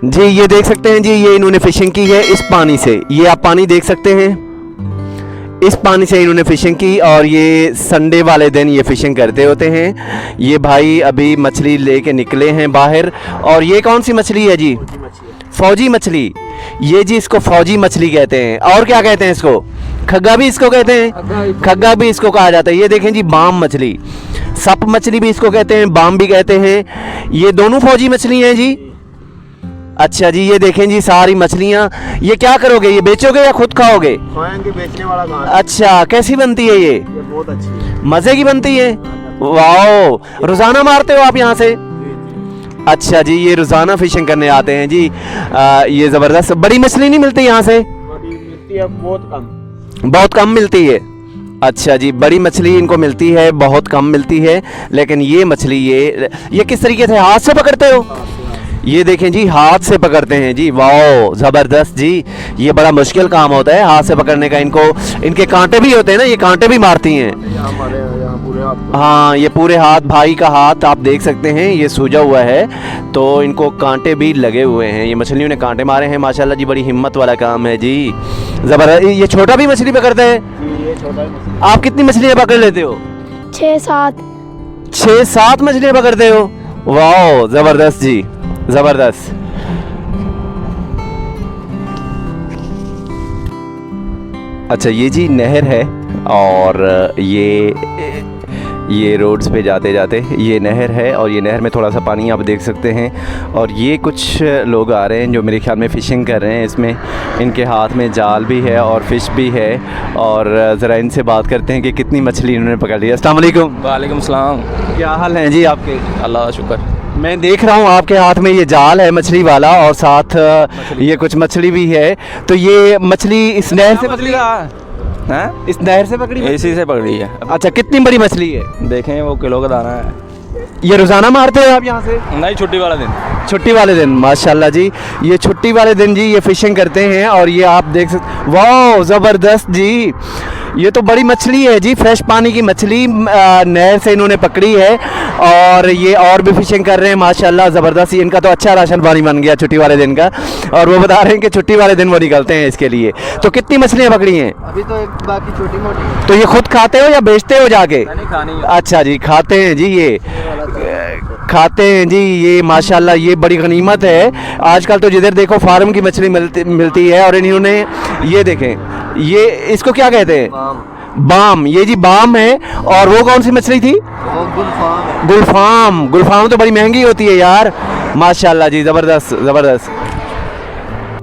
जी ये देख सकते हैं जी, ये इन्होंने फिशिंग की है इस पानी से। ये आप पानी देख सकते हैं, इस पानी से इन्होंने फ़िशिंग की और ये संडे वाले दिन ये फ़िशिंग करते होते हैं। ये भाई अभी मछली लेके निकले हैं बाहर। और ये कौन सी मछली है जी? फौजी मछली। ये जी इसको फौजी मछली कहते हैं। और क्या कहते हैं इसको? खग्गा भी इसको कहते हैं, खग्गा भी इसको कहा जाता है। ये देखें जी बाम मछली, सप मछली भी इसको कहते हैं, बाम भी कहते हैं। ये दोनों फौजी मछली हैं जी। अच्छा जी, ये देखें जी सारी मछलियाँ। ये क्या करोगे, ये बेचोगे या खुद खाओगे? खाएंगे, बेचने वाला कहाँ है? अच्छा, कैसी बनती है ये? बहुत अच्छी है, मज़े की बनती है। वाओ, रोज़ाना मारते हो आप यहाँ से? अच्छा जी, ये रोज़ाना फिशिंग करने आते हैं जी। ये ज़बरदस्त। बड़ी मछली नहीं मिलती यहाँ से? बड़ी मिलती है, बहुत कम, बहुत कम मिलती है। अच्छा जी, बड़ी मछली इनको मिलती है, बहुत कम मिलती है। लेकिन ये मछली ये किस तरीके से हाथ से पकड़ते हो? ये देखें जी, हाथ से पकड़ते हैं जी। वाओ, ज़बरदस्त जी। ये बड़ा मुश्किल काम होता है हाथ से पकड़ने का। इनको, इनके कांटे भी होते हैं ना, ये कांटे भी मारती हैं। यहाँ पूरे हाथ। हाँ, ये पूरे हाथ, भाई का हाथ आप देख सकते हैं, ये सूजा हुआ है तो इनको कांटे भी लगे हुए हैं। ये मछलियों ने कांटे मारे हैं माशाल्लाह जी। बड़ी हिम्मत वाला काम है जी, ज़बरदस्त। ये छोटा भी मछली पकड़ते हैं? ये छोटा मछली। आप कितनी मछलियाँ पकड़ लेते हो? 6-7। 6-7 मछलियाँ पकड़ते हो? वाओ, ज़बरदस्त जी, ज़बरदस्त। अच्छा, ये जी नहर है और ये रोड्स पे जाते जाते ये नहर है और ये नहर में थोड़ा सा पानी आप देख सकते हैं। और ये कुछ लोग आ रहे हैं जो मेरे ख्याल में फ़िशिंग कर रहे हैं। इसमें इनके हाथ में जाल भी है और फ़िश भी है। और ज़रा इनसे बात करते हैं कि कितनी मछली इन्होंने पकड़ ली है। अस्सलाम वालेकुम। वालेकुम सलाम। क्या हाल है जी आपके? अल्लाह का शुक्र। मैं देख रहा हूँ आपके हाथ में ये जाल है मछली वाला और साथ ये कुछ मछली भी है। तो ये मछली इस नहर से पकड़ी है? इस नहर से पकड़ी? इसी से पकड़ी है। अच्छा, कितनी बड़ी मछली है? देखें वो किलो का दाना है। ये रोज़ाना मारते हो आप यहाँ से? नहीं, छुट्टी वाला दिन। छुट्टी वाले दिन, माशाल्लाह जी। ये छुट्टी वाले दिन जी ये फ़िशिंग करते हैं और ये आप देख सकते। वाह, ज़बरदस्त जी। ये तो बड़ी मछली है जी, फ्रेश पानी की मछली नहर से इन्होंने पकड़ी है और ये और भी फ़िशिंग कर रहे हैं माशाल्लाह, ज़बरदस्त। इनका तो अच्छा राशन पानी बन गया छुट्टी वाले दिन का। और वो बता रहे हैं कि छुट्टी वाले दिन वो निकलते हैं इसके लिए। तो कितनी मछलियाँ पकड़ी हैं अभी तो एक बाकी छोटी मोटी। तो ये खुद खाते हो या बेचते हो जाके? नहीं, खानी है। अच्छा जी, खाते हैं जी, ये खाते हैं जी। ये माशाल्लाह ये बड़ी गनीमत है। आजकल तो जिधर देखो फार्म की मछली मिलती है। और इन्होंने ये देखें, ये इसको क्या कहते हैं? बाम। ये जी बाम है। और वो कौन सी मछली थी? गुलफाम। गुलफाम। गुलफाम तो बड़ी महंगी होती है यार। माशाल्लाह जी, ज़बरदस्त ज़बरदस्त।